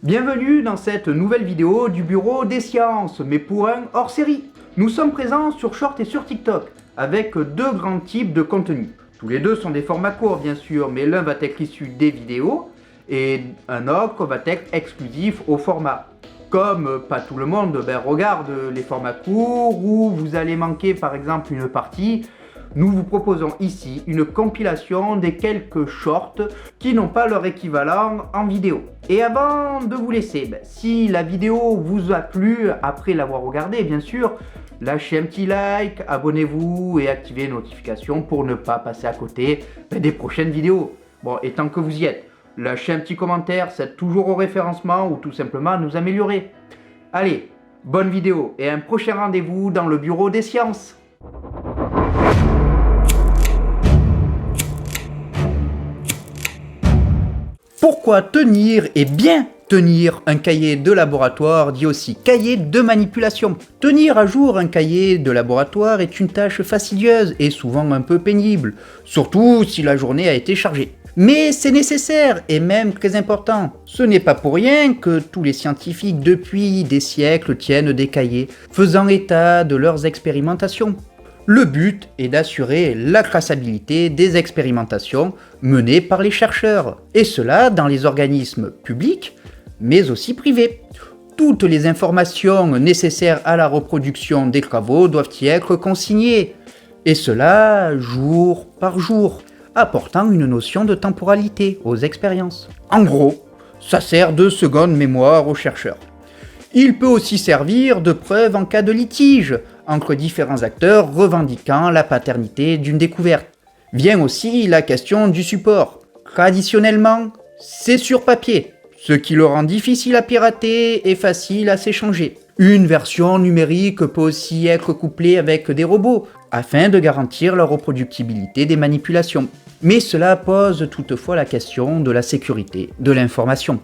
Bienvenue dans cette nouvelle vidéo du Bureau des Sciences, mais pour un hors-série. Nous sommes présents sur Short et sur TikTok, avec deux grands types de contenus. Tous les deux sont des formats courts bien sûr, mais l'un va être issu des vidéos, et un autre va être exclusif au format. Comme pas tout le monde regarde les formats courts, où vous allez manquer par exemple une partie, nous vous proposons ici une compilation des quelques shorts qui n'ont pas leur équivalent en vidéo. Et avant de vous laisser, si la vidéo vous a plu après l'avoir regardée bien sûr, lâchez un petit like, abonnez-vous et activez les notifications pour ne pas passer à côté des prochaines vidéos. Bon, et tant que vous y êtes, lâchez un petit commentaire, ça aide toujours au référencement ou tout simplement à nous améliorer. Allez, bonne vidéo et un prochain rendez-vous dans le Bureau des Sciences. Pourquoi tenir et bien tenir un cahier de laboratoire, dit aussi cahier de manipulation? Tenir à jour un cahier de laboratoire est une tâche fastidieuse et souvent un peu pénible, surtout si la journée a été chargée. Mais c'est nécessaire et même très important. Ce n'est pas pour rien que tous les scientifiques depuis des siècles tiennent des cahiers faisant état de leurs expérimentations. Le but est d'assurer la traçabilité des expérimentations menées par les chercheurs, et cela dans les organismes publics, mais aussi privés. Toutes les informations nécessaires à la reproduction des travaux doivent y être consignées, et cela jour par jour, apportant une notion de temporalité aux expériences. En gros, ça sert de seconde mémoire aux chercheurs. Il peut aussi servir de preuve en cas de litige entre différents acteurs revendiquant la paternité d'une découverte. Vient aussi la question du support. Traditionnellement, c'est sur papier, ce qui le rend difficile à pirater et facile à s'échanger. Une version numérique peut aussi être couplée avec des robots, afin de garantir la reproductibilité des manipulations. Mais cela pose toutefois la question de la sécurité de l'information.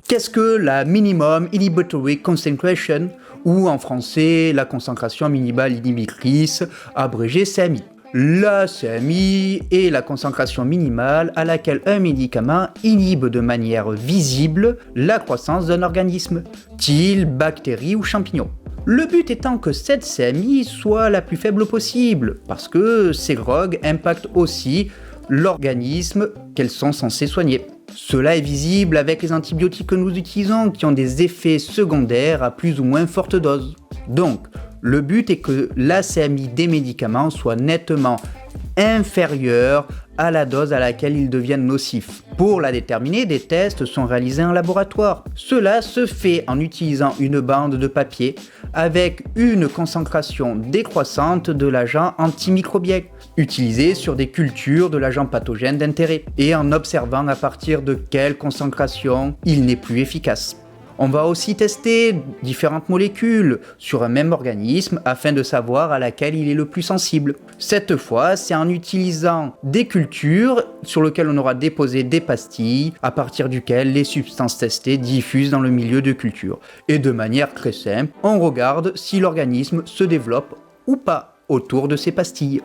Qu'est-ce que la Minimum Inhibitory Concentration, ou en français la concentration minimale inhibitrice, abrégée CMI? La CMI est la concentration minimale à laquelle un médicament inhibe de manière visible la croissance d'un organisme, style bactérie ou champignon. Le but étant que cette CMI soit la plus faible possible, parce que ces drogues impactent aussi l'organisme qu'elles sont censées soigner. Cela est visible avec les antibiotiques que nous utilisons qui ont des effets secondaires à plus ou moins forte dose. Donc, le but est que la CMI des médicaments soit nettement inférieure à la dose à laquelle ils deviennent nocifs. Pour la déterminer, des tests sont réalisés en laboratoire. Cela se fait en utilisant une bande de papier avec une concentration décroissante de l'agent antimicrobien, utilisé sur des cultures de l'agent pathogène d'intérêt, et en observant à partir de quelle concentration il n'est plus efficace. On va aussi tester différentes molécules sur un même organisme afin de savoir à laquelle il est le plus sensible. Cette fois, c'est en utilisant des cultures sur lesquelles on aura déposé des pastilles à partir duquel les substances testées diffusent dans le milieu de culture. Et de manière très simple, on regarde si l'organisme se développe ou pas autour de ces pastilles.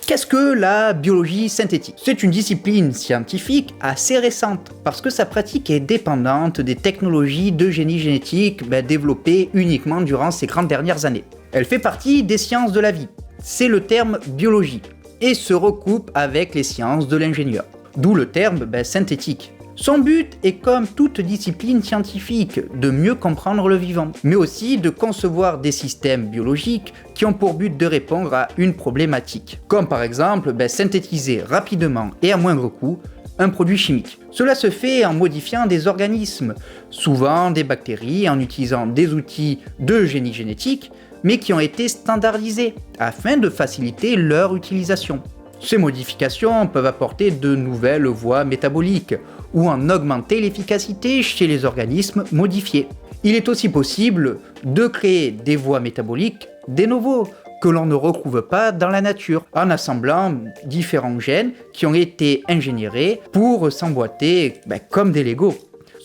Qu'est-ce que la biologie synthétique? C'est une discipline scientifique assez récente parce que sa pratique est dépendante des technologies de génie génétique développées uniquement durant ces 30 dernières années. Elle fait partie des sciences de la vie, c'est le terme biologie, et se recoupe avec les sciences de l'ingénieur, d'où le terme synthétique. Son but est, comme toute discipline scientifique, de mieux comprendre le vivant, mais aussi de concevoir des systèmes biologiques qui ont pour but de répondre à une problématique, comme par exemple synthétiser rapidement et à moindre coût un produit chimique. Cela se fait en modifiant des organismes, souvent des bactéries, en utilisant des outils de génie génétique, mais qui ont été standardisés, afin de faciliter leur utilisation. Ces modifications peuvent apporter de nouvelles voies métaboliques ou en augmenter l'efficacité chez les organismes modifiés. Il est aussi possible de créer des voies métaboliques de novo que l'on ne retrouve pas dans la nature, en assemblant différents gènes qui ont été ingénierés pour s'emboîter comme des Legos.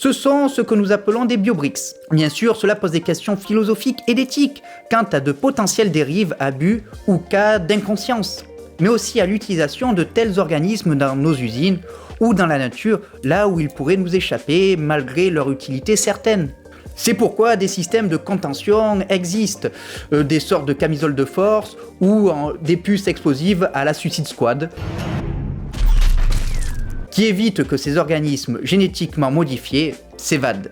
Ce sont ce que nous appelons des biobriques. Bien sûr, cela pose des questions philosophiques et d'éthique quant à de potentielles dérives, abus ou cas d'inconscience, mais aussi à l'utilisation de tels organismes dans nos usines ou dans la nature, là où ils pourraient nous échapper malgré leur utilité certaine. C'est pourquoi des systèmes de contention existent, des sortes de camisoles de force ou des puces explosives à la Suicide Squad, qui évitent que ces organismes génétiquement modifiés s'évadent.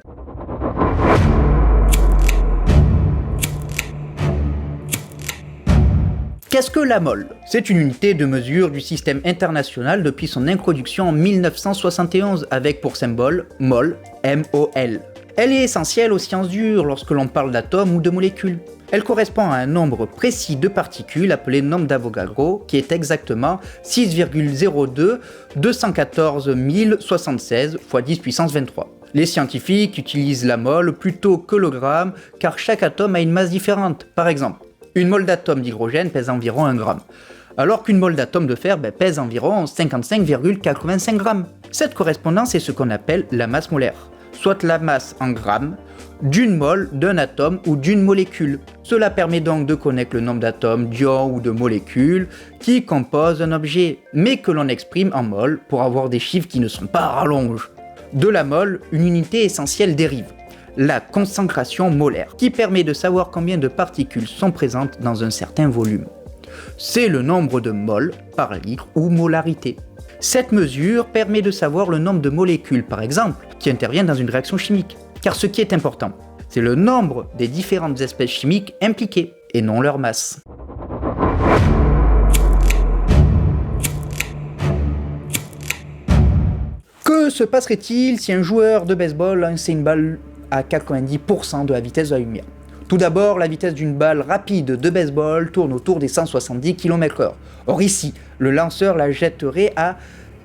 Qu'est-ce que la mole? C'est une unité de mesure du système international depuis son introduction en 1971 avec pour symbole mol, M-O-L. Elle est essentielle aux sciences dures lorsque l'on parle d'atomes ou de molécules. Elle correspond à un nombre précis de particules appelé nombre d'Avogadro qui est exactement 6,02 214 076 x 10 puissance 23. Les scientifiques utilisent la mole plutôt que le gramme car chaque atome a une masse différente. Par exemple, une mole d'atome d'hydrogène pèse environ 1 gramme, alors qu'une mole d'atome de fer pèse environ 55,85 grammes. Cette correspondance est ce qu'on appelle la masse molaire, soit la masse en grammes d'une mole, d'un atome ou d'une molécule. Cela permet donc de connaître le nombre d'atomes, d'ions ou de molécules qui composent un objet, mais que l'on exprime en mol pour avoir des chiffres qui ne sont pas à rallonge. De la mole, une unité essentielle dérive, la concentration molaire, qui permet de savoir combien de particules sont présentes dans un certain volume. C'est le nombre de moles par litre ou molarité. Cette mesure permet de savoir le nombre de molécules, par exemple, qui interviennent dans une réaction chimique. Car ce qui est important, c'est le nombre des différentes espèces chimiques impliquées, et non leur masse. Que se passerait-il si un joueur de baseball lançait une balle à 90% de la vitesse de la lumière? Tout d'abord, la vitesse d'une balle rapide de baseball tourne autour des 170 km/h. Or ici, le lanceur la jetterait à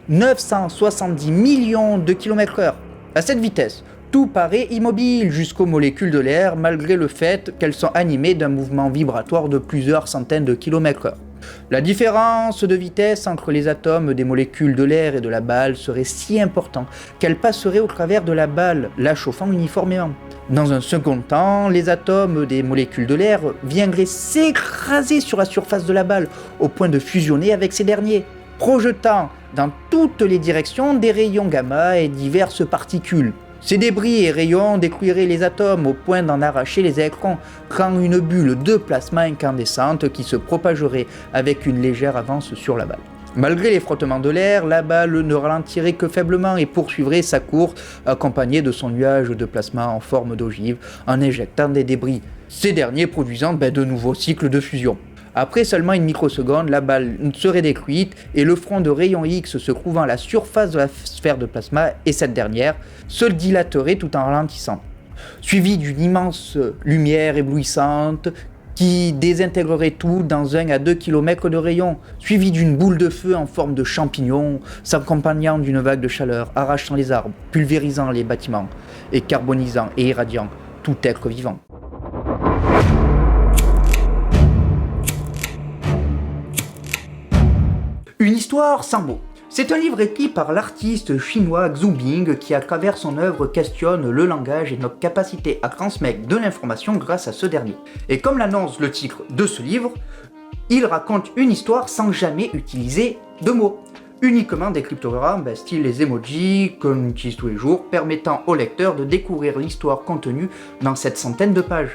970 millions de km/h. À cette vitesse, tout paraît immobile jusqu'aux molécules de l'air malgré le fait qu'elles sont animées d'un mouvement vibratoire de plusieurs centaines de km/h. La différence de vitesse entre les atomes des molécules de l'air et de la balle serait si importante qu'elle passerait au travers de la balle, la chauffant uniformément. Dans un second temps, les atomes des molécules de l'air viendraient s'écraser sur la surface de la balle au point de fusionner avec ces derniers, projetant dans toutes les directions des rayons gamma et diverses particules. Ces débris et rayons détruiraient les atomes au point d'en arracher les électrons, créant une bulle de plasma incandescente qui se propagerait avec une légère avance sur la balle. Malgré les frottements de l'air, la balle ne ralentirait que faiblement et poursuivrait sa course accompagnée de son nuage de plasma en forme d'ogive en éjectant des débris, ces derniers produisant de nouveaux cycles de fusion. Après seulement une microseconde, la balle serait détruite et le front de rayons X se trouvant à la surface de la sphère de plasma et cette dernière se dilaterait tout en ralentissant, suivi d'une immense lumière éblouissante qui désintégrerait tout dans 1 à 2 km de rayon, suivi d'une boule de feu en forme de champignon, s'accompagnant d'une vague de chaleur, arrachant les arbres, pulvérisant les bâtiments et carbonisant et irradiant tout être vivant. Une histoire sans mots. C'est un livre écrit par l'artiste chinois Xu Bing qui à travers son œuvre questionne le langage et notre capacité à transmettre de l'information grâce à ce dernier. Et comme l'annonce le titre de ce livre, il raconte une histoire sans jamais utiliser de mots. Uniquement des cryptogrammes, style les emojis que l'on utilise tous les jours, permettant au lecteur de découvrir l'histoire contenue dans cette centaine de pages.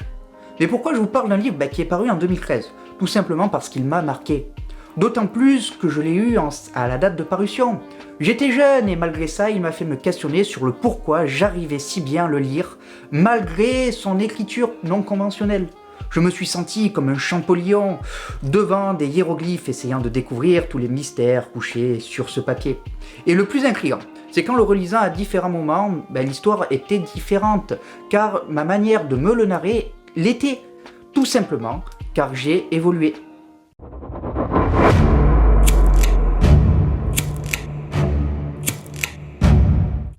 Mais pourquoi je vous parle d'un livre qui est paru en 2013? Tout simplement parce qu'il m'a marqué. D'autant plus que je l'ai eu à la date de parution. J'étais jeune et malgré ça, il m'a fait me questionner sur le pourquoi j'arrivais si bien à le lire, malgré son écriture non conventionnelle. Je me suis senti comme un Champollion devant des hiéroglyphes essayant de découvrir tous les mystères couchés sur ce papier. Et le plus intriguant, c'est qu'en le relisant à différents moments, l'histoire était différente, car ma manière de me le narrer l'était, tout simplement car j'ai évolué.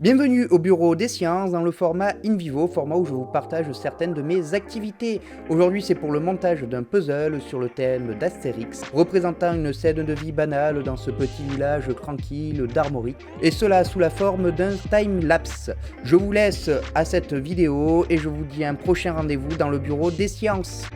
Bienvenue au bureau des sciences dans le format in vivo, format où je vous partage certaines de mes activités. Aujourd'hui c'est pour le montage d'un puzzle sur le thème d'Astérix, représentant une scène de vie banale dans ce petit village tranquille d'Armorique, et cela sous la forme d'un time-lapse. Je vous laisse à cette vidéo et je vous dis un prochain rendez-vous dans le bureau des sciences.